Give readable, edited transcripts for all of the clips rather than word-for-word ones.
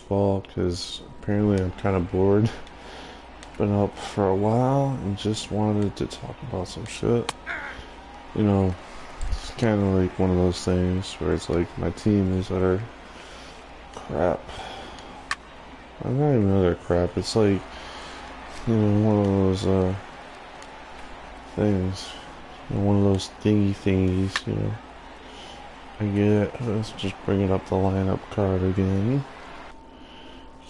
baseball because apparently I'm kind of bored. Been up for a while and just wanted to talk about some shit. You know, it's kind of like one of those things where it's like my team is utter crap. I'm not even utter crap. It's like, you know, one of those things. You know, one of those thingies, you know. I get, let's just bring it up the lineup card again.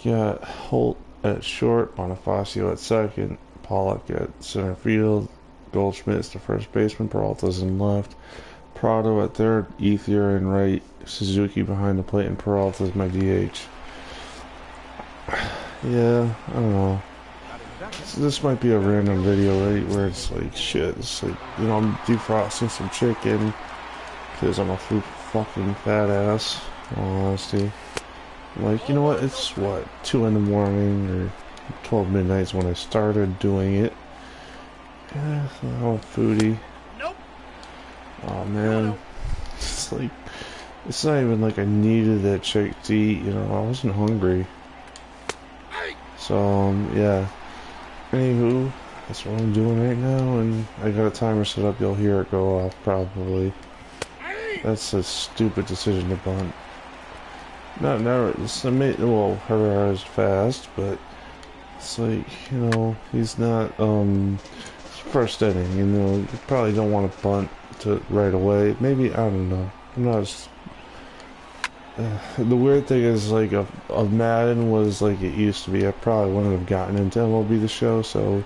You got Holt at short, Bonifacio at second, Pollock at center field, Goldschmidt's the first baseman, Peralta's in left, Prado at third, Ethier in right, Suzuki behind the plate, and Peralta's my DH. Yeah, I don't know. So this might be a random video, right, where it's like, shit, it's like, you know, I'm defrosting some chicken, because I'm a fucking fat ass, in all honesty. Like, you know what, it's what, 2 in the morning, or 12 midnights when I started doing it. Yeah, I'm a foodie. Nope. Oh man, it's like, it's not even like I needed that chick to eat, you know, I wasn't hungry. So, yeah. Anywho, that's what I'm doing right now, and I got a timer set up, you'll hear it go off, probably. That's a stupid decision to bunt. It's well, Herrera's fast, but it's like, you know, he's not, first inning, you know, you probably don't want to bunt to right away. Maybe, I don't know. I'm not as, the weird thing is, like, of Madden was like it used to be. I probably wouldn't have gotten into MLB the show, so,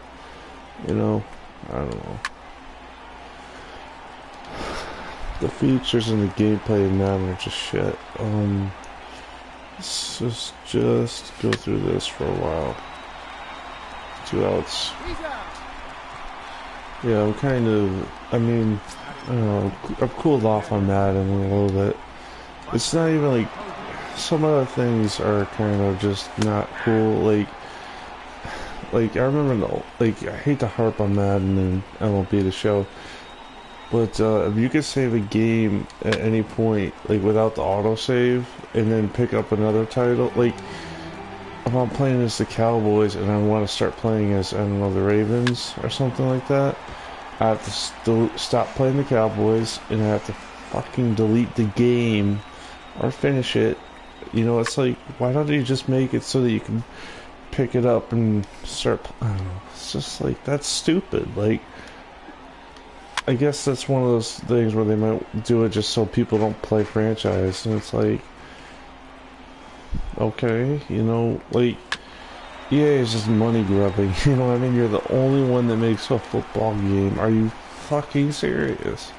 you know, I don't know. The features and the gameplay in Madden are just shit. Let's just go through this for a while. 2 outs. Yeah, I'm kind of, I mean, I don't know, I've cooled off on Madden a little bit. It's not even like, some other things are kind of just not cool, like I remember, like, I hate to harp on Madden and MLB the show, but if you could save a game at any point, like without the autosave, and then pick up another title, like if I'm playing as the Cowboys and I want to start playing as, I don't know, the Ravens or something like that, I have to stop playing the Cowboys and I have to fucking delete the game or finish it. You know, it's like, why don't you just make it so that you can pick it up and start, I don't know, it's just like, that's stupid. Like, I guess that's one of those things where they might do it just so people don't play franchise, and it's like, okay, you know, like, EA is just money grubbing, you know what I mean? You're the only one that makes a football game. Are you fucking serious?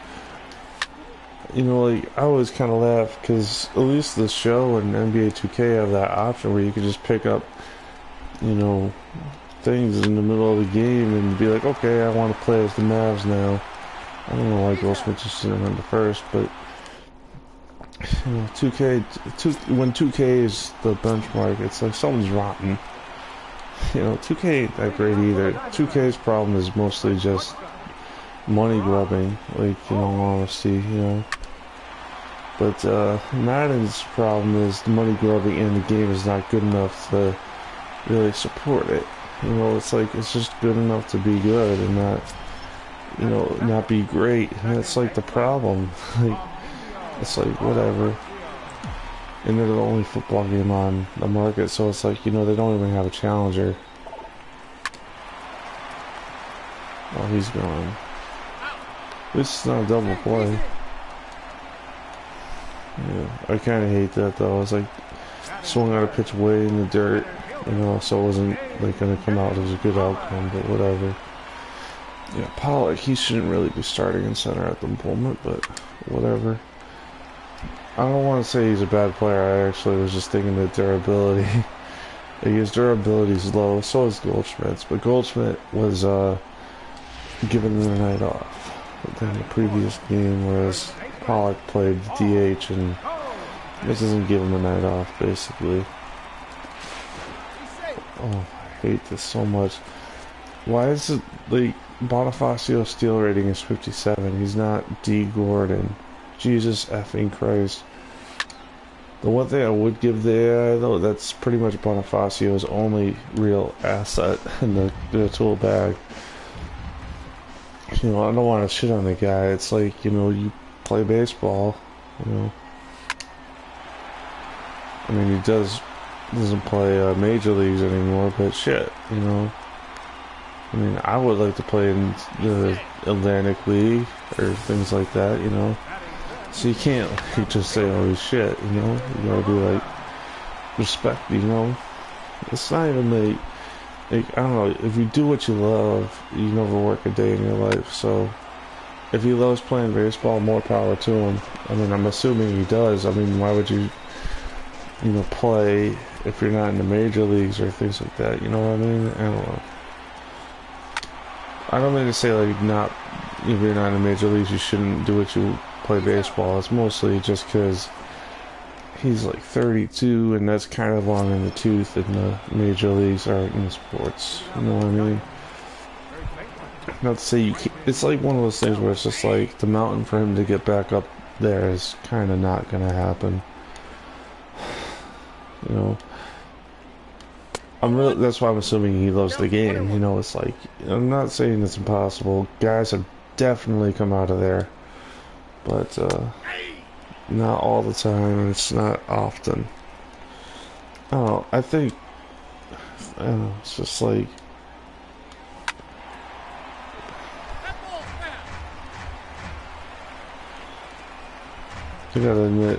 You know, like, I always kind of laugh, because at least the show and NBA 2K have that option where you can just pick up, you know, things in the middle of the game and be like, okay, I want to play as the Mavs now. I don't know why Goldschmidt just didn't run the first, but, you know, 2K, when 2K is the benchmark, it's like something's rotten. You know, 2K ain't that great either. 2K's problem is mostly just money grubbing, like, in all honesty, you know. But Madden's problem is the money grubbing and the game is not good enough to really support it. You know, it's like, it's just good enough to be good and not, you know, not be great. And that's like the problem. Like, it's like, whatever. And they're the only football game on the market, so it's like, you know, they don't even have a challenger. Oh, he's gone. This is not a double play. Yeah, I kind of hate that though. It's like, swung out a pitch way in the dirt, you know, so it wasn't like going to come out as a good outcome, but whatever. Yeah, Pollock, he shouldn't really be starting in center at the moment, but whatever. I don't want to say he's a bad player. I actually was just thinking the durability. Like, his durability is low, so is Goldschmidt's, but Goldschmidt was given the night off than the previous game, whereas Pollock played DH, and this doesn't give him a night off, basically. Oh, I hate this so much. Why is it, like, Bonifacio's steal rating is 57. He's not D. Gordon. Jesus effing Christ. The one thing I would give the AI though, that's pretty much Bonifacio's only real asset in the tool bag. You know, I don't want to shit on the guy. It's like, you know, you play baseball, you know. I mean, he doesn't play major leagues anymore, but shit, you know. I mean, I would like to play in the Atlantic League or things like that, you know. So you can't like, just say, oh shit, you know. You gotta be like, respect, you know. It's not even like I don't know, if you do what you love, you never work a day in your life. So if he loves playing baseball, more power to him. I mean, I'm assuming he does. I mean, why would you know, play if you're not in the major leagues or things like that? You know what I mean? I don't know. I don't mean to say like not if you're not in the major leagues, you shouldn't do what you play baseball. It's mostly just because he's like 32, and that's kind of long in the tooth in the major leagues or in sports. You know what I mean? Not to say you can't. It's like one of those things where it's just like the mountain for him to get back up there is kind of not gonna happen. You know, that's why I'm assuming he loves the game. You know, it's like, I'm not saying it's impossible. Guys have definitely come out of there, but not all the time, and it's not often. I don't know, I think, I don't know, it's just like, I gotta admit,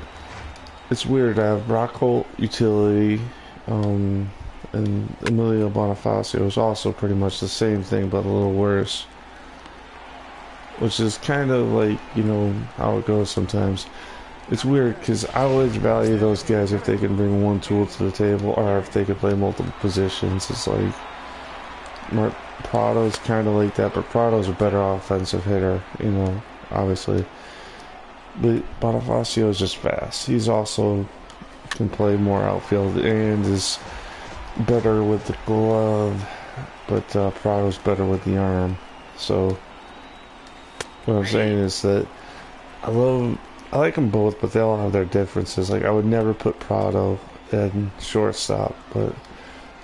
it's weird. I have Rockholt utility, and Emilio Bonifacio is also pretty much the same thing, but a little worse. Which is kind of like, you know, how it goes sometimes. It's weird because I always value those guys if they can bring one tool to the table, or if they can play multiple positions. It's like Prado's kind of like that, but Prado's a better offensive hitter, you know, obviously. But Bonifacio is just fast. He's also can play more outfield and is better with the glove, but Prado's better with the arm. So what I'm saying is that I like them both, but they all have their differences. Like, I would never put Prado in shortstop, but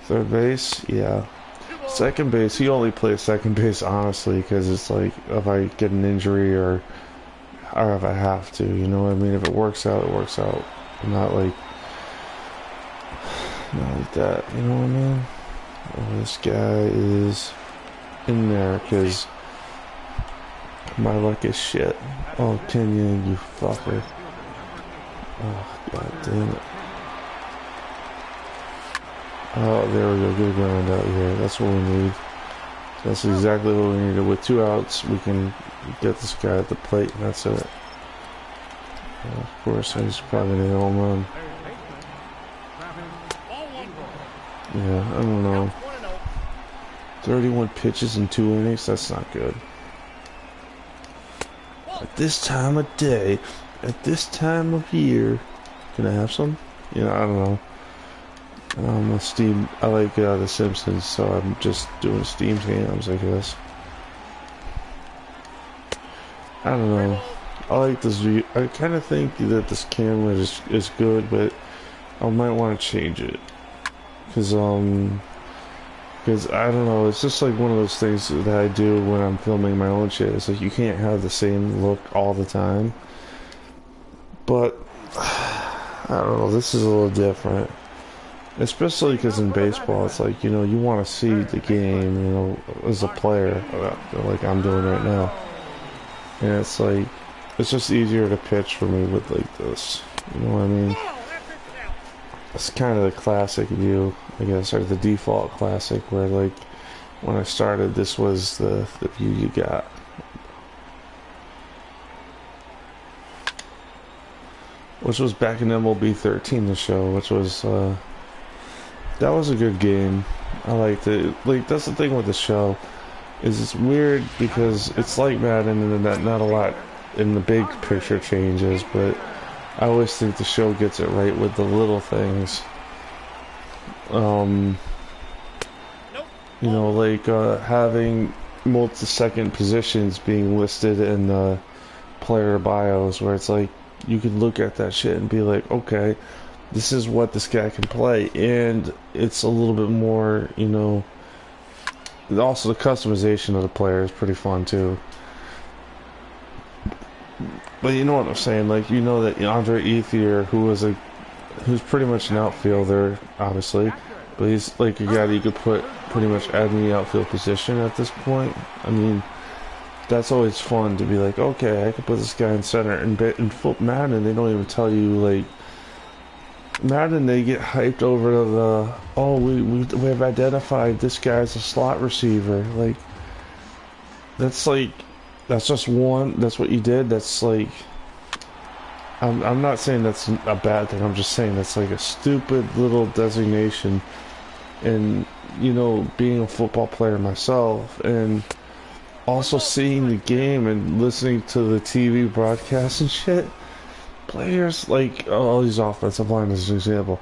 third base, yeah. Second base, he only plays second base, honestly, because it's like, if I get an injury or if I have to, you know what I mean? If it works out, it works out. Not like that, you know what I mean? Oh, this guy is in there, because my luck is shit. Oh, Kenyon, you fucker. Oh, god damn it. Oh, there we go. Good ground out here. That's what we need. That's exactly what we needed. With 2 outs, we can get this guy at the plate, and that's it. Of course, he's probably going to hit a home run. Yeah, I don't know. 31 pitches in 2 innings? That's not good. At this time of day, at this time of year, can I have some? You know, I don't know. I like The Simpsons, so I'm just doing steamed hams, I guess. I don't know. I like this view. I kind of think that this camera is good, but I might want to change it. Because I don't know, it's just like one of those things that I do when I'm filming my own shit. It's like you can't have the same look all the time. But, I don't know, this is a little different. Especially because in baseball, it's like, you know, you want to see the game, you know, as a player, like I'm doing right now. And it's like, it's just easier to pitch for me with like this. You know what I mean? It's kind of the classic view, I guess, or the default classic, where like when I started, this was the view you got. Which was back in MLB 13, the show, which was that was a good game. I liked it. Like, that's the thing with the show, is it's weird because it's like Madden and that not a lot in the big picture changes, but I always think the show gets it right with the little things. You know, like having multi-second positions being listed in the player bios, where it's like you could look at that shit and be like, okay, this is what this guy can play, and it's a little bit more, you know. Also, the customization of the player is pretty fun too. But you know what I'm saying? Like, you know that Andre Ethier, who's pretty much an outfielder, obviously, but he's like a guy that you could put pretty much at any outfield position at this point. I mean, that's always fun to be like, okay, I could put this guy in center. And in Madden, they don't even tell you, like, Madden, they get hyped over to the, oh, we have identified this guy as a slot receiver. Like, that's just one, that's what you did. That's like, I'm not saying that's a bad thing. I'm just saying that's like a stupid little designation. And, you know, being a football player myself, and also seeing the game and listening to the TV broadcast and shit, players like all these offensive lines as an example,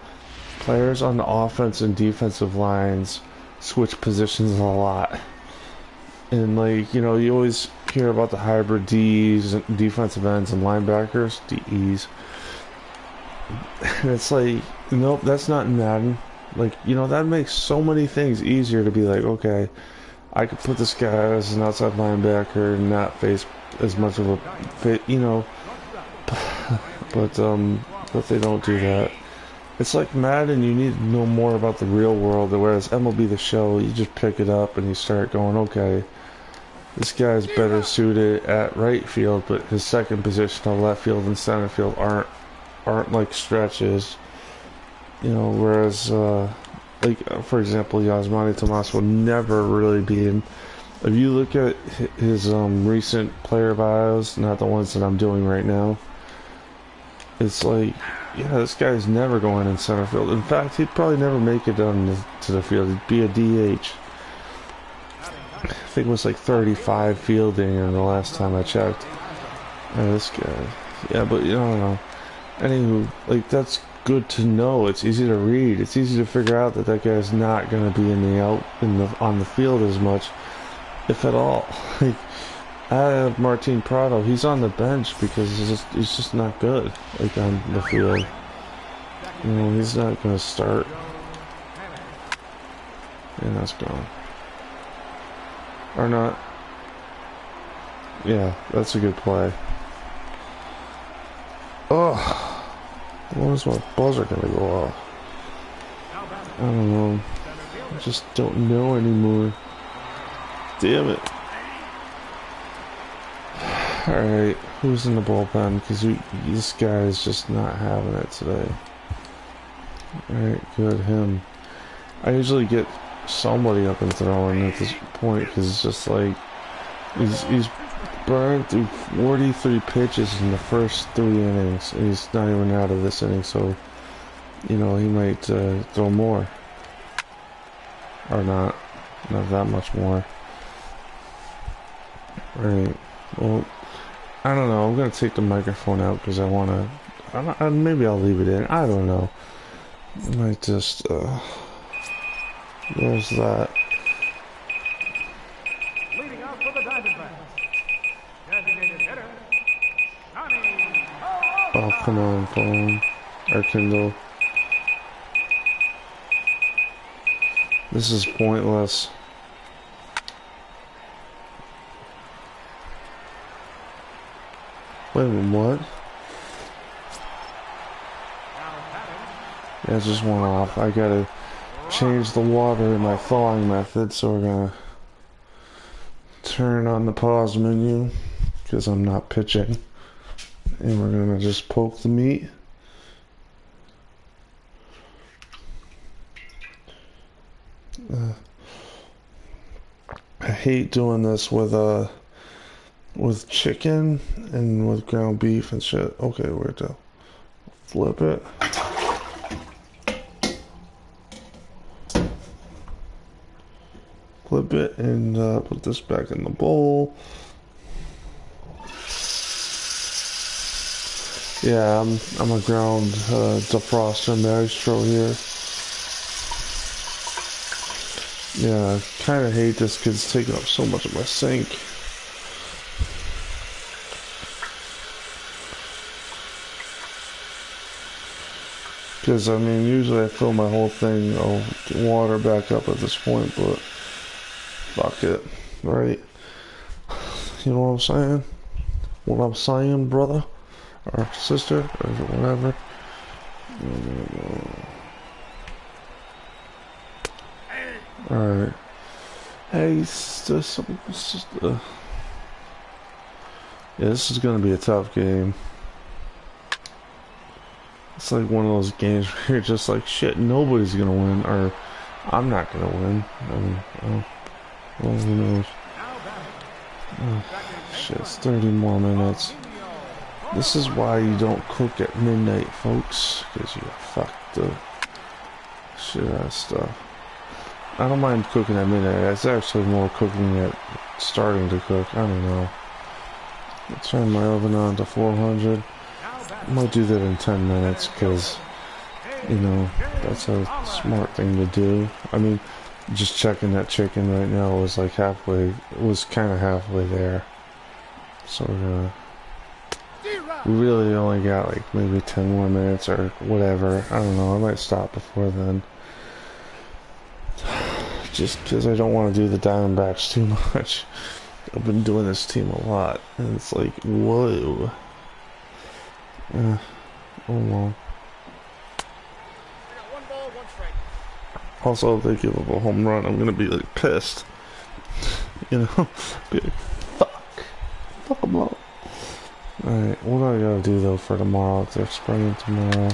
players on the offense and defensive lines switch positions a lot. And like, you know, you always hear about the hybrid D's, defensive ends and linebackers, DEs. And it's like, nope, that's not in Madden. Like, you know, that makes so many things easier to be like, okay, I could put this guy as an outside linebacker and not face as much of a, you know, but they don't do that. It's like Madden, you need to know more about the real world, whereas MLB The Show, you just pick it up and you start going, okay, this guy's better suited at right field, but his second position on left field and center field aren't like stretches. You know, whereas, like, for example, Yasmani Tomas will never really be in. If you look at his recent player bios, not the ones that I'm doing right now, it's like, yeah, this guy's never going in center field. In fact, he'd probably never make it down to the field. He'd be a DH. I think it was like 35 fielding in the last time I checked. And this guy, yeah, but you know, anywho, like, that's good to know. It's easy to read. It's easy to figure out that that guy's not going to be on the field as much, if at all. Like, I have Martin Prado. He's on the bench because he's just not good, like, on the field. You know, he's not going to start. And that's gone. Or not. Yeah, that's a good play. Oh. When is my buzzer gonna go off? I don't know. I just don't know anymore. Damn it. Alright, who's in the bullpen? Because this guy is just not having it today. Alright, good, him. I usually get somebody up and throwing at this point because it's just like he's burned through 43 pitches in the first 3 innings, and he's not even out of this inning, so, you know, he might throw more. Or not that much more. Right, well, I don't know, I'm going to take the microphone out because I want to, maybe I'll leave it in, I don't know. I might just, there's that. Leading out for the Dbacks. Designated hitter, Johnny. Oh, come on, phone. Or Kindle. This is pointless. Wait a minute, what? Yeah, it just went off. I gotta change the water in my thawing method, so we're gonna turn on the pause menu because I'm not pitching, and we're gonna just poke the meat. I hate doing this with chicken and with ground beef and shit. Okay, where to flip it? Flip it and put this back in the bowl. Yeah, I'm a ground defroster maestro here. Yeah, I kind of hate this because it's taking up so much of my sink. Because, I mean, usually I fill my whole thing of water back up at this point, but fuck it, right? You know what I'm saying? What I'm saying, brother? Or sister? Or whatever. Alright. Hey, sister. Yeah, this is gonna be a tough game. It's like one of those games where you're just like, shit, nobody's gonna win, or I'm not gonna win. I mean, well, who knows? Oh, shit, it's 30 more minutes. This is why you don't cook at midnight, folks, because you fuck the shit out of stuff. I don't mind cooking at midnight. It's actually more cooking at starting to cook. I don't know. I'll turn my oven on to 400. I might do that in 10 minutes because, you know, that's a smart thing to do. I mean, just checking that chicken right now was like halfway, it was kind of halfway there. So we really only got like maybe 10 more minutes or whatever. I don't know, I might stop before then. Just because I don't want to do the Diamondbacks too much. I've been doing this team a lot, and it's like, whoa. Oh well. Also, if they give up a home run, I'm gonna be like pissed. You know? Be like, fuck them up. Alright, what do I gotta do though for tomorrow? If they're spraying tomorrow.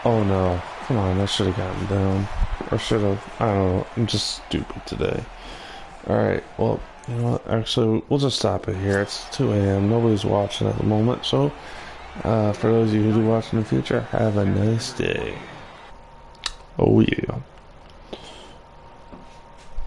Oh no. Come on, I should have gotten down. Or should have. I don't know. I'm just stupid today. Alright, well, you know what? Actually, we'll just stop it here. It's 2 a.m. Nobody's watching at the moment, so for those of you who do watch in the future, have a nice day. Oh yeah.